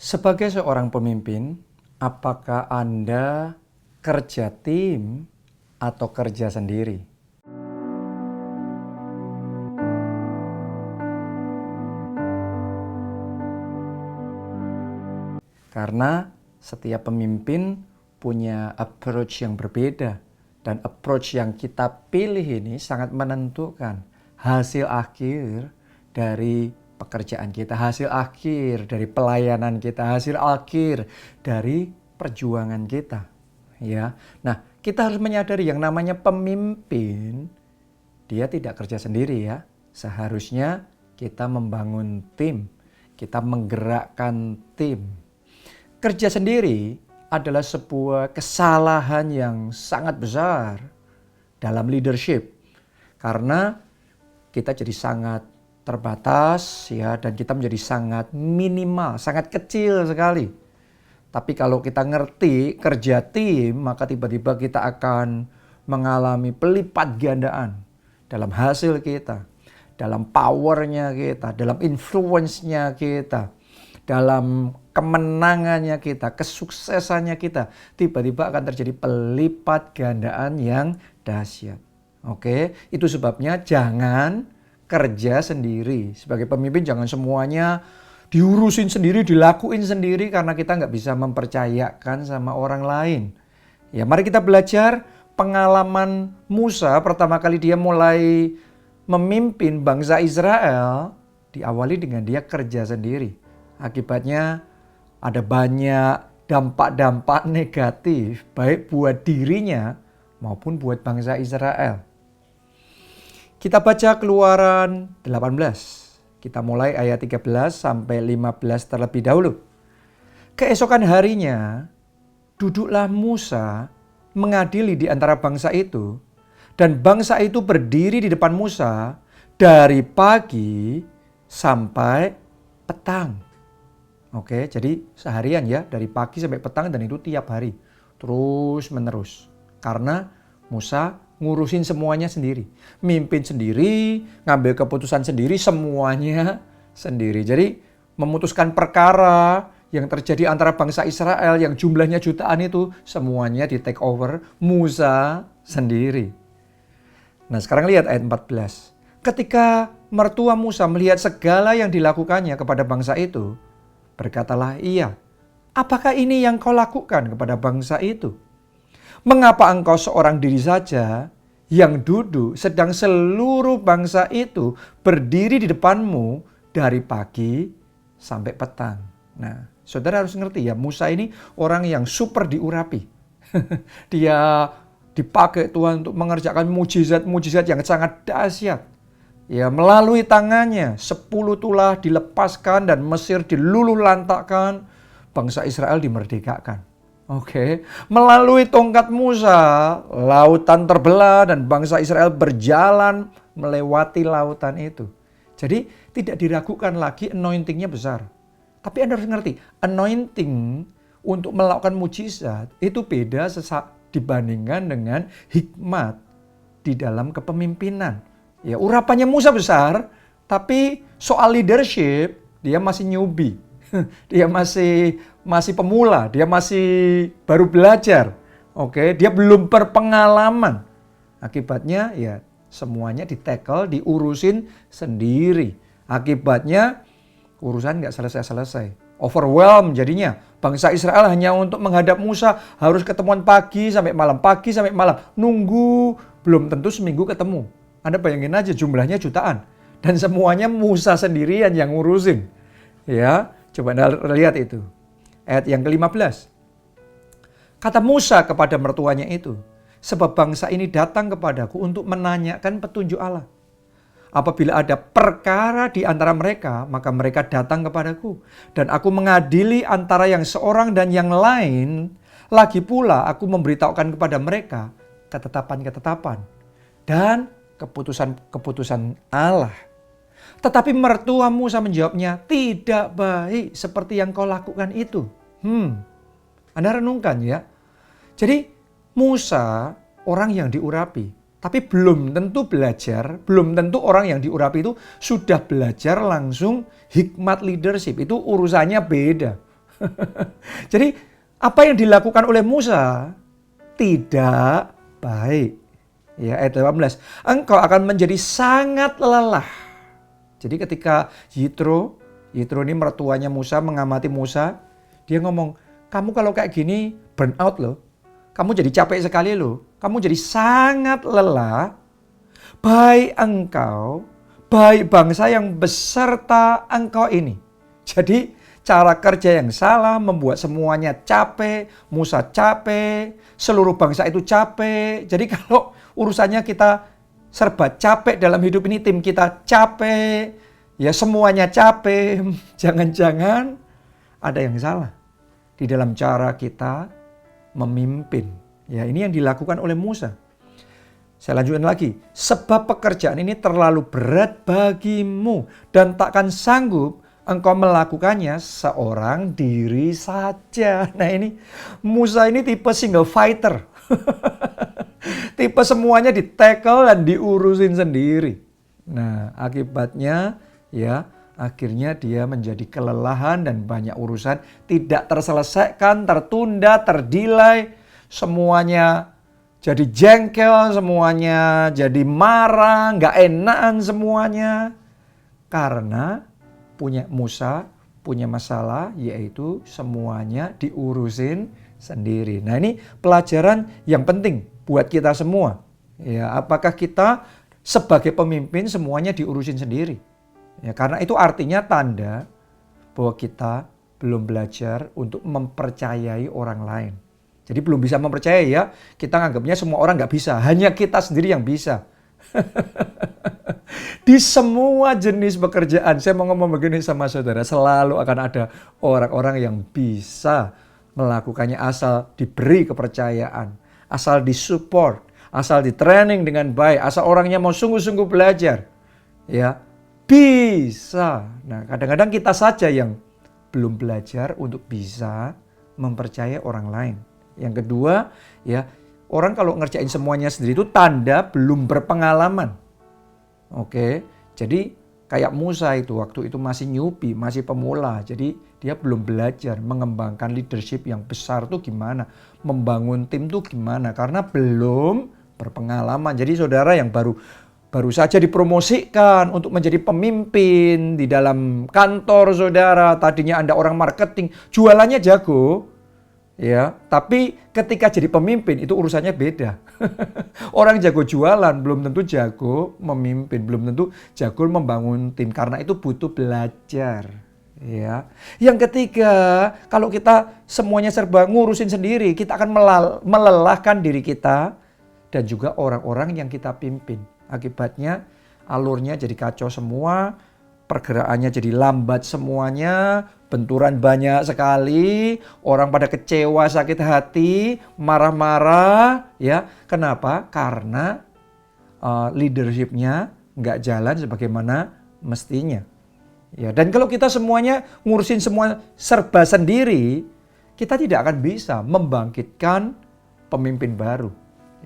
Sebagai seorang pemimpin, apakah Anda kerja tim atau kerja sendiri? Karena setiap pemimpin punya approach yang berbeda, dan approach yang kita pilih ini sangat menentukan hasil akhir dari pekerjaan kita, hasil akhir dari pelayanan kita, hasil akhir dari perjuangan kita. Ya. Nah, kita harus menyadari yang namanya pemimpin, dia tidak kerja sendiri ya. Seharusnya kita membangun tim, kita menggerakkan tim. Kerja sendiri adalah sebuah kesalahan yang sangat besar dalam leadership. Karena kita jadi sangat terbatas ya, dan kita menjadi sangat minimal, sangat kecil sekali. Tapi kalau kita ngerti kerja tim, maka tiba-tiba kita akan mengalami pelipat gandaan dalam hasil kita, dalam powernya kita, dalam influence-nya kita, dalam kemenangannya kita, kesuksesannya kita. Tiba-tiba akan terjadi pelipat gandaan yang dahsyat. Oke, itu sebabnya jangan kerja sendiri. Sebagai pemimpin jangan semuanya diurusin sendiri, dilakuin sendiri karena kita nggak bisa mempercayakan sama orang lain. Ya, mari kita belajar pengalaman Musa pertama kali dia mulai memimpin bangsa Israel, diawali dengan dia kerja sendiri. Akibatnya ada banyak dampak-dampak negatif baik buat dirinya maupun buat bangsa Israel. Kita baca Keluaran 18. Kita mulai ayat 13 sampai 15 terlebih dahulu. Keesokan harinya, duduklah Musa mengadili di antara bangsa itu, dan bangsa itu berdiri di depan Musa dari pagi sampai petang. Oke, jadi seharian ya, dari pagi sampai petang, dan itu tiap hari. Terus menerus. Karena Musa ngurusin semuanya sendiri. Mimpin sendiri, ngambil keputusan sendiri, semuanya sendiri. Jadi memutuskan perkara yang terjadi antara bangsa Israel yang jumlahnya jutaan itu, semuanya di take over Musa sendiri. Nah, sekarang lihat ayat 14. Ketika mertua Musa melihat segala yang dilakukannya kepada bangsa itu, berkatalah ia, "Apakah ini yang kau lakukan kepada bangsa itu? Mengapa engkau seorang diri saja yang duduk sedang seluruh bangsa itu berdiri di depanmu dari pagi sampai petang?" Nah, saudara harus ngerti ya, Musa ini orang yang super diurapi. Dia dipakai Tuhan untuk mengerjakan mujizat-mujizat yang sangat dahsyat. Ya, melalui tangannya 10 tulah dilepaskan dan Mesir diluluh lantakkan, bangsa Israel dimerdekakan. Oke, melalui tongkat Musa, lautan terbelah dan bangsa Israel berjalan melewati lautan itu. Jadi tidak diragukan lagi anointingnya besar. Tapi Anda harus ngerti, anointing untuk melakukan mujizat itu beda dibandingkan dengan hikmat di dalam kepemimpinan. Ya, urapannya Musa besar, tapi soal leadership dia masih newbie. Dia masih pemula, dia masih baru belajar. Oke, dia belum berpengalaman. Akibatnya ya semuanya di-tackle, diurusin sendiri. Akibatnya urusan nggak selesai-selesai. Overwhelmed jadinya. Bangsa Israel hanya untuk menghadap Musa harus ketemuan pagi sampai malam. Nunggu, belum tentu seminggu ketemu. Anda bayangin aja jumlahnya jutaan. Dan semuanya Musa sendirian yang ngurusin. Ya, coba Anda lihat itu. Ayat yang ke-15. Kata Musa kepada mertuanya itu, "Sebab bangsa ini datang kepadaku untuk menanyakan petunjuk Allah. Apabila ada perkara di antara mereka, maka mereka datang kepadaku. Dan aku mengadili antara yang seorang dan yang lain. Lagi pula aku memberitahukan kepada mereka ketetapan-ketetapan dan keputusan-keputusan Allah." Tetapi mertua Musa menjawabnya, "Tidak baik seperti yang kau lakukan itu." Anda renungkan ya. Jadi Musa orang yang diurapi, tapi belum tentu belajar, belum tentu orang yang diurapi itu sudah belajar langsung hikmat leadership. Itu urusannya beda. Jadi apa yang dilakukan oleh Musa tidak baik. Ya, ayat 18. Engkau akan menjadi sangat lelah. Jadi ketika Yitro ini mertuanya Musa mengamati Musa, dia ngomong, kamu kalau kayak gini burn out loh. Kamu jadi capek sekali loh. Kamu jadi sangat lelah. Baik engkau, baik bangsa yang beserta engkau ini. Jadi cara kerja yang salah membuat semuanya capek, Musa capek, seluruh bangsa itu capek. Jadi kalau urusannya kita serba capek dalam hidup ini, tim kita capek, ya semuanya capek. Jangan-jangan ada yang salah di dalam cara kita memimpin. Ya, ini yang dilakukan oleh Musa. Saya lanjutkan lagi. Sebab pekerjaan ini terlalu berat bagimu dan takkan sanggup engkau melakukannya seorang diri saja. Nah ini Musa ini tipe single fighter. Tipe semuanya di-tackle dan diurusin sendiri. Nah akibatnya ya akhirnya dia menjadi kelelahan dan banyak urusan tidak terselesaikan, tertunda, terdelay. Semuanya jadi jengkel, semuanya jadi marah, gak enakan semuanya. Karena Musa punya masalah, yaitu semuanya diurusin sendiri. Nah ini pelajaran yang penting buat kita semua. Ya, apakah kita sebagai pemimpin semuanya diurusin sendiri? Ya, karena itu artinya tanda bahwa kita belum belajar untuk mempercayai orang lain. Jadi belum bisa mempercayai ya, kita nganggapnya semua orang nggak bisa, hanya kita sendiri yang bisa. Di semua jenis pekerjaan, saya mau ngomong begini sama saudara, selalu akan ada orang-orang yang bisa melakukannya asal diberi kepercayaan, asal disupport, asal di-training dengan baik, asal orangnya mau sungguh-sungguh belajar. Ya, bisa. Nah, kadang-kadang kita saja yang belum belajar untuk bisa mempercayai orang lain. Yang kedua, ya, orang kalau ngerjain semuanya sendiri itu tanda belum berpengalaman. Oke, jadi kayak Musa itu waktu itu masih newbie, masih pemula. Jadi dia belum belajar mengembangkan leadership yang besar tuh gimana, membangun tim tuh gimana, karena belum berpengalaman. Jadi saudara yang baru saja dipromosikan untuk menjadi pemimpin di dalam kantor saudara, tadinya Anda orang marketing, jualannya jago. Ya, tapi ketika jadi pemimpin itu urusannya beda. Orang jago jualan belum tentu jago memimpin, belum tentu jago membangun tim, karena itu butuh belajar. Ya. Yang ketiga, kalau kita semuanya serba ngurusin sendiri, kita akan melelahkan diri kita dan juga orang-orang yang kita pimpin. Akibatnya alurnya jadi kacau semua, pergerakannya jadi lambat semuanya, benturan banyak sekali, orang pada kecewa, sakit hati, marah-marah, ya. Kenapa? Karena leadership-nya nggak jalan sebagaimana mestinya. Ya, dan kalau kita semuanya ngurusin semua serba sendiri, kita tidak akan bisa membangkitkan pemimpin baru.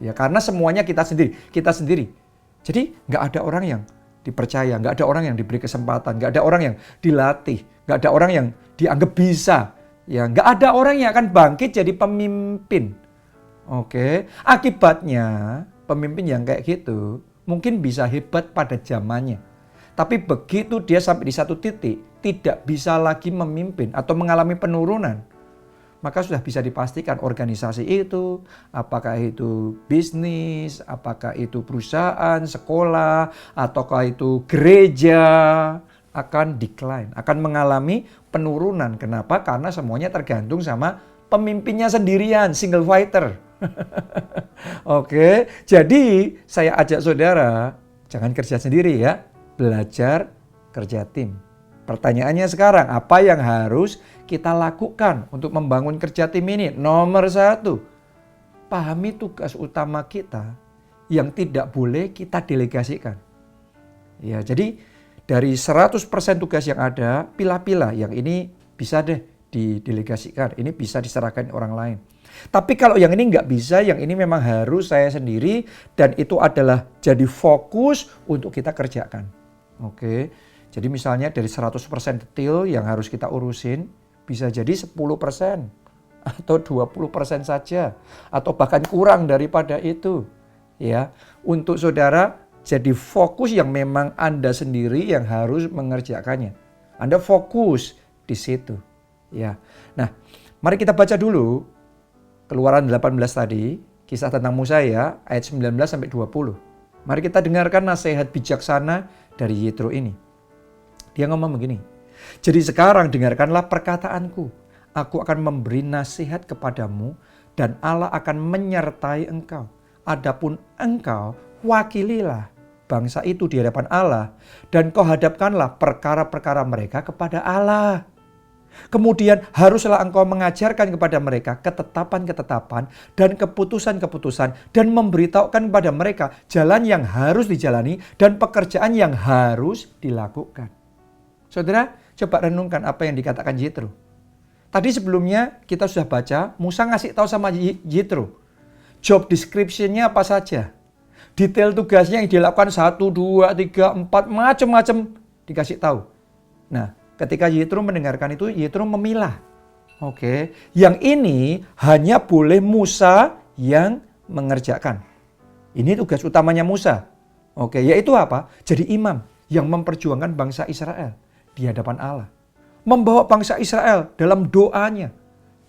Ya, karena semuanya kita sendiri. Jadi nggak ada orang yang dipercaya, nggak ada orang yang diberi kesempatan, nggak ada orang yang dilatih, nggak ada orang yang dianggap bisa, ya nggak ada orang yang akan bangkit jadi pemimpin. Oke, akibatnya pemimpin yang kayak gitu mungkin bisa hebat pada zamannya, tapi begitu dia sampai di satu titik tidak bisa lagi memimpin atau mengalami penurunan, maka sudah bisa dipastikan organisasi itu, apakah itu bisnis, apakah itu perusahaan, sekolah, ataukah itu gereja, akan decline, akan mengalami penurunan. Kenapa? Karena semuanya tergantung sama pemimpinnya sendirian, single fighter. Oke, jadi saya ajak saudara, jangan kerja sendiri ya, belajar kerja tim. Pertanyaannya sekarang, apa yang harus kita lakukan untuk membangun kerja tim ini? Nomor 1, pahami tugas utama kita yang tidak boleh kita delegasikan. Ya, jadi dari 100% tugas yang ada, pilah-pilah yang ini bisa deh didelegasikan, ini bisa diserahkan orang lain. Tapi kalau yang ini nggak bisa, yang ini memang harus saya sendiri dan itu adalah jadi fokus untuk kita kerjakan. Oke. Jadi misalnya dari 100% detail yang harus kita urusin, Bisa jadi 10% atau 20% saja atau bahkan kurang daripada itu. Ya, untuk saudara jadi fokus yang memang Anda sendiri yang harus mengerjakannya. Anda fokus di situ. Ya. Nah, mari kita baca dulu Keluaran 18 tadi, kisah tentang Musa ya, ayat 19 sampai 20. Mari kita dengarkan nasihat bijaksana dari Yitro ini. Dia ngomong begini, jadi sekarang dengarkanlah perkataanku. Aku akan memberi nasihat kepadamu dan Allah akan menyertai engkau. Adapun engkau, wakililah bangsa itu di hadapan Allah dan kau hadapkanlah perkara-perkara mereka kepada Allah. Kemudian haruslah engkau mengajarkan kepada mereka ketetapan-ketetapan dan keputusan-keputusan dan memberitahukan kepada mereka jalan yang harus dijalani dan pekerjaan yang harus dilakukan. Saudara, coba renungkan apa yang dikatakan Yitro. Tadi sebelumnya kita sudah baca, Musa ngasih tahu sama Yitro. Job description-nya apa saja. Detail tugasnya yang dilakukan 1, 2, 3, 4, macam-macam dikasih tahu. Nah, ketika Yitro mendengarkan itu, Yitro memilah. Oke, yang ini hanya boleh Musa yang mengerjakan. Ini tugas utamanya Musa. Oke, yaitu apa? Jadi imam yang memperjuangkan bangsa Israel di hadapan Allah. Membawa bangsa Israel dalam doanya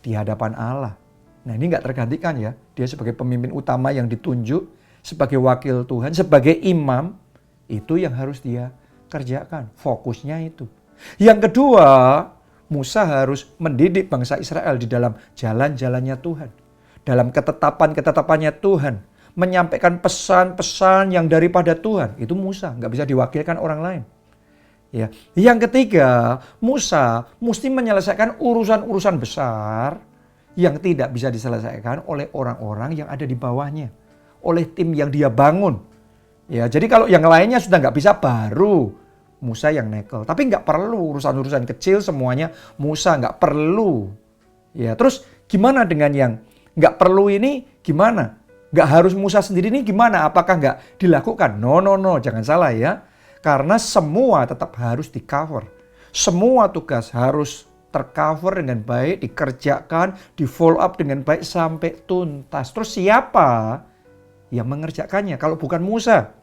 di hadapan Allah. Nah, ini nggak tergantikan ya. Dia sebagai pemimpin utama yang ditunjuk, sebagai wakil Tuhan, sebagai imam, itu yang harus dia kerjakan. Fokusnya itu. Yang kedua, Musa harus mendidik bangsa Israel di dalam jalan-jalannya Tuhan. Dalam ketetapan-ketetapannya Tuhan. Menyampaikan pesan-pesan yang daripada Tuhan. Itu Musa, nggak bisa diwakilkan orang lain. Ya. Yang ketiga, Musa mesti menyelesaikan urusan-urusan besar yang tidak bisa diselesaikan oleh orang-orang yang ada di bawahnya. Oleh tim yang dia bangun. Ya, jadi kalau yang lainnya sudah nggak bisa, baru Musa yang nekel. Tapi nggak perlu urusan-urusan kecil semuanya Musa, nggak perlu. Ya, terus gimana dengan yang nggak perlu ini gimana? Nggak harus Musa sendiri ini gimana? Apakah nggak dilakukan? No, jangan salah ya. Karena semua tetap harus di-cover. Semua tugas harus tercover dengan baik, dikerjakan, di-follow up dengan baik sampai tuntas. Terus siapa yang mengerjakannya kalau bukan Musa?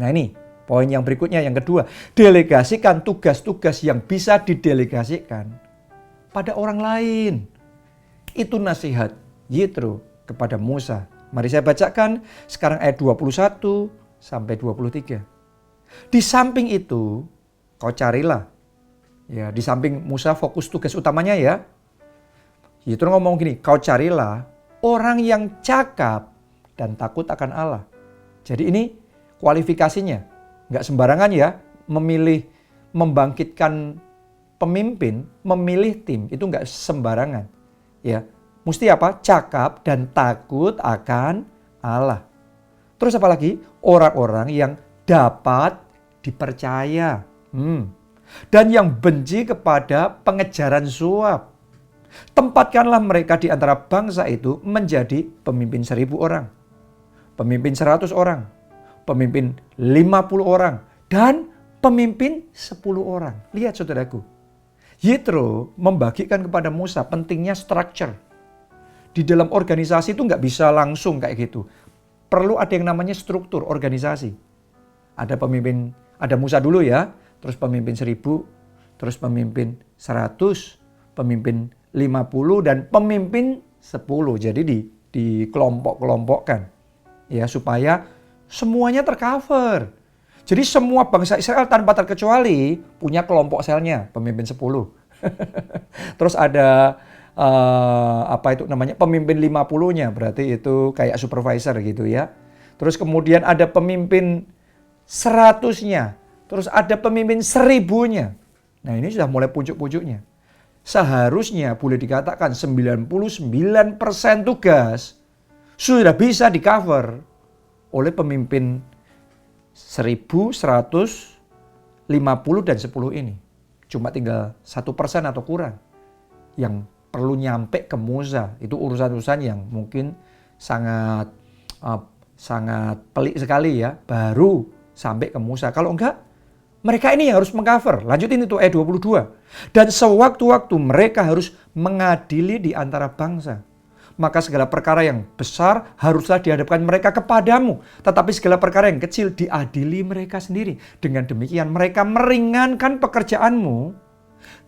Nah ini poin yang berikutnya, yang kedua. Delegasikan tugas-tugas yang bisa didelegasikan pada orang lain. Itu nasihat Yitro kepada Musa. Mari saya bacakan sekarang ayat 21 sampai 23. Di samping itu, kau carilah. Ya, di samping Musa fokus tugas utamanya ya. Yitro ngomong gini, kau carilah orang yang cakap dan takut akan Allah. Jadi ini kualifikasinya. Nggak sembarangan ya, memilih membangkitkan pemimpin, memilih tim, itu nggak sembarangan. Ya, mesti apa? Cakap dan takut akan Allah. Terus apa lagi? Orang-orang yang dapat dipercaya. Dan yang benci kepada pengejaran suap. Tempatkanlah mereka di antara bangsa itu menjadi pemimpin 1000 orang. Pemimpin 100 orang. Pemimpin 50 orang. Dan pemimpin 10 orang. Lihat saudaraku. Yitro membagikan kepada Musa pentingnya structure. Di dalam organisasi itu nggak bisa langsung kayak gitu. Perlu ada yang namanya struktur organisasi. Ada pemimpin, ada Musa dulu ya, terus pemimpin 1000, terus pemimpin 100, pemimpin 50, dan pemimpin 10. Jadi dikelompok-kelompokkan. Ya, supaya semuanya tercover. Jadi semua bangsa Israel tanpa terkecuali punya kelompok selnya, pemimpin 10. Terus ada apa itu namanya, pemimpin 50-nya, berarti itu kayak supervisor gitu ya. Terus kemudian ada pemimpin 100-nya, terus ada pemimpin 1000-nya. Nah ini sudah mulai pucuk-pucuknya. Seharusnya boleh dikatakan 99% tugas sudah bisa di-cover oleh pemimpin 1000, 100, 50, dan 10 ini. Cuma tinggal 1% atau kurang yang perlu nyampe ke Musa. Itu urusan-urusan yang mungkin sangat pelik sekali ya, baru sampai ke Musa. Kalau enggak, mereka ini yang harus mengcover. Lanjutin itu ayat 22. Dan sewaktu-waktu mereka harus mengadili di antara bangsa. Maka segala perkara yang besar haruslah dihadapkan mereka kepadamu. Tetapi segala perkara yang kecil diadili mereka sendiri. Dengan demikian mereka meringankan pekerjaanmu.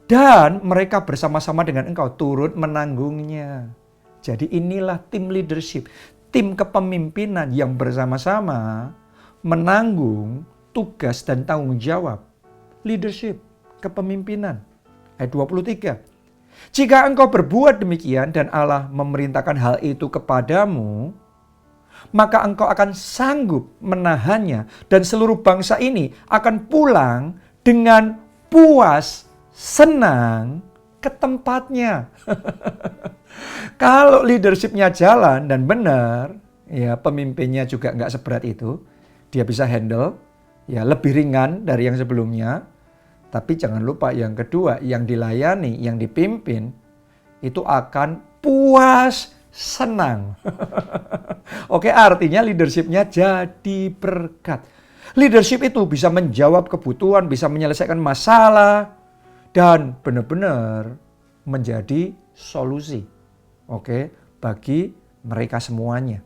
Dan mereka bersama-sama dengan engkau turut menanggungnya. Jadi inilah tim leadership. Tim kepemimpinan yang bersama-sama menanggung tugas dan tanggung jawab. Leadership, kepemimpinan. Ayat 23. Jika engkau berbuat demikian dan Allah memerintahkan hal itu kepadamu, maka engkau akan sanggup menahannya dan seluruh bangsa ini akan pulang dengan puas, senang ke tempatnya. Kalau leadershipnya jalan dan benar, ya pemimpinnya juga nggak seberat itu, dia bisa handle, ya lebih ringan dari yang sebelumnya. Tapi jangan lupa yang kedua, yang dilayani, yang dipimpin, itu akan puas, senang. Oke, artinya leadershipnya jadi berkat. Leadership itu bisa menjawab kebutuhan, bisa menyelesaikan masalah, dan benar-benar menjadi solusi. Oke, bagi mereka semuanya.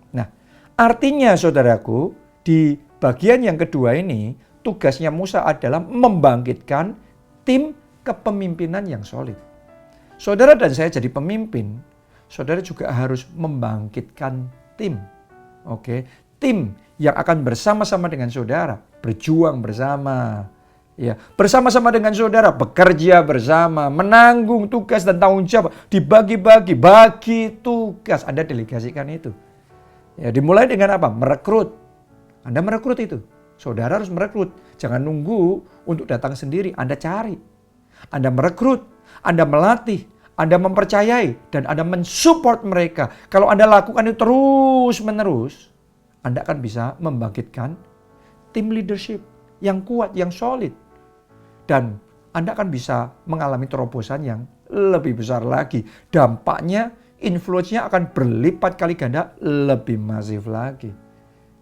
Nah, artinya saudaraku, di bagian yang kedua ini, tugasnya Musa adalah membangkitkan tim kepemimpinan yang solid. Saudara dan saya jadi pemimpin, saudara juga harus membangkitkan tim. Oke, tim yang akan bersama-sama dengan saudara, berjuang bersama. Ya, bersama-sama dengan saudara, bekerja bersama, menanggung tugas dan tanggung jawab, dibagi-bagi, bagi tugas. Anda delegasikan itu. Ya, dimulai dengan apa? Merekrut. Anda merekrut itu. Saudara harus merekrut. Jangan nunggu untuk datang sendiri. Anda cari. Anda merekrut. Anda melatih. Anda mempercayai. Dan Anda mensupport mereka. Kalau Anda lakukan itu terus-menerus, Anda akan bisa membangkitkan tim leadership yang kuat, yang solid. Dan Anda akan bisa mengalami terobosan yang lebih besar lagi. Dampaknya, influence-nya akan berlipat kali ganda, lebih masif lagi.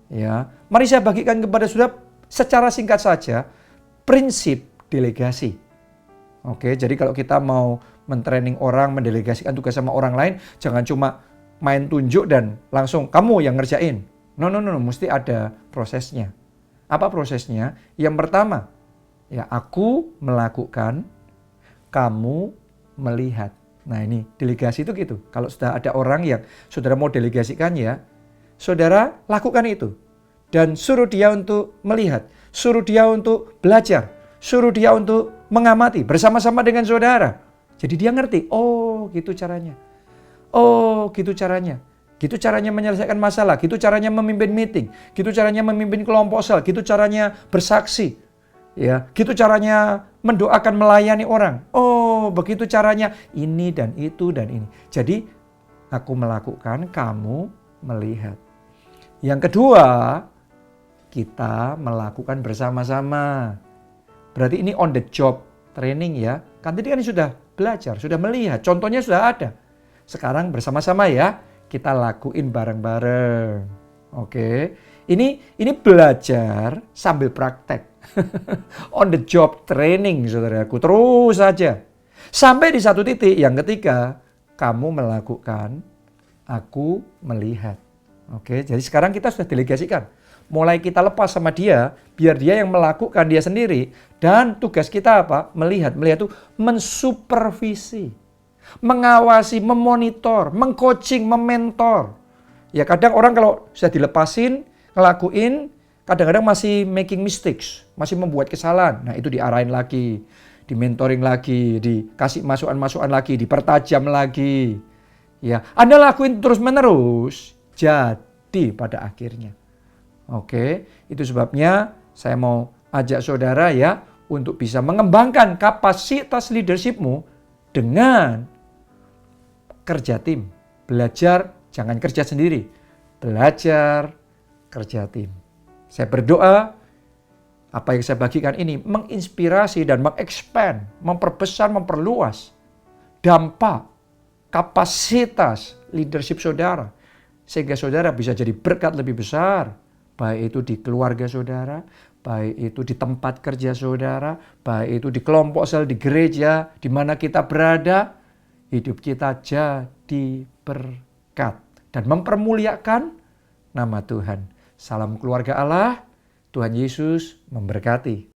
Ya, mari saya bagikan kepada saudara secara singkat saja prinsip delegasi. Oke, jadi kalau kita mau mentraining orang, mendelegasikan tugas sama orang lain, jangan cuma main tunjuk dan langsung kamu yang ngerjain. No, mesti ada prosesnya. Apa prosesnya? Yang pertama, ya aku melakukan, kamu melihat. Nah ini delegasi itu gitu. Kalau sudah ada orang yang saudara mau delegasikan ya, saudara lakukan itu. Dan suruh dia untuk melihat. Suruh dia untuk belajar. Suruh dia untuk mengamati bersama-sama dengan saudara. Jadi dia ngerti, oh gitu caranya. Oh gitu caranya. Gitu caranya menyelesaikan masalah. Gitu caranya memimpin meeting. Gitu caranya memimpin kelompok sel. Gitu caranya bersaksi. Ya, gitu caranya mendoakan, melayani orang. Oh begitu caranya ini dan itu dan ini. Jadi aku melakukan, kamu melihat. Yang kedua, kita melakukan bersama-sama. Berarti ini on the job training ya. Kan tadi kan sudah belajar, sudah melihat. Contohnya sudah ada. Sekarang bersama-sama ya, kita lakuin bareng-bareng. Oke. Ini belajar sambil praktek. On the job training saudaraku. Terus saja. Sampai di satu titik yang ketiga, kamu melakukan, aku melihat. Oke, jadi sekarang kita sudah delegasikan. Mulai kita lepas sama dia, biar dia yang melakukan dia sendiri. Dan tugas kita apa? Melihat. Melihat itu mensupervisi, mengawasi, memonitor, mengcoaching, mementor. Ya kadang orang kalau sudah dilepasin, ngelakuin, kadang-kadang masih making mistakes, masih membuat kesalahan. Nah itu diarahin lagi, dimentoring lagi, dikasih masukan-masukan lagi, dipertajam lagi. Ya, Anda lakuin terus-menerus, jadi pada akhirnya. Oke, itu sebabnya saya mau ajak saudara ya untuk bisa mengembangkan kapasitas leadershipmu dengan kerja tim. Belajar, jangan kerja sendiri. Belajar, kerja tim. Saya berdoa apa yang saya bagikan ini menginspirasi dan mengekspand, memperbesar, memperluas dampak kapasitas leadership saudara. Sehingga saudara bisa jadi berkat lebih besar. Baik itu di keluarga saudara, baik itu di tempat kerja saudara, baik itu di kelompok sel, di gereja, di mana kita berada, hidup kita jadi berkat dan mempermuliakan nama Tuhan. Salam keluarga Allah, Tuhan Yesus memberkati.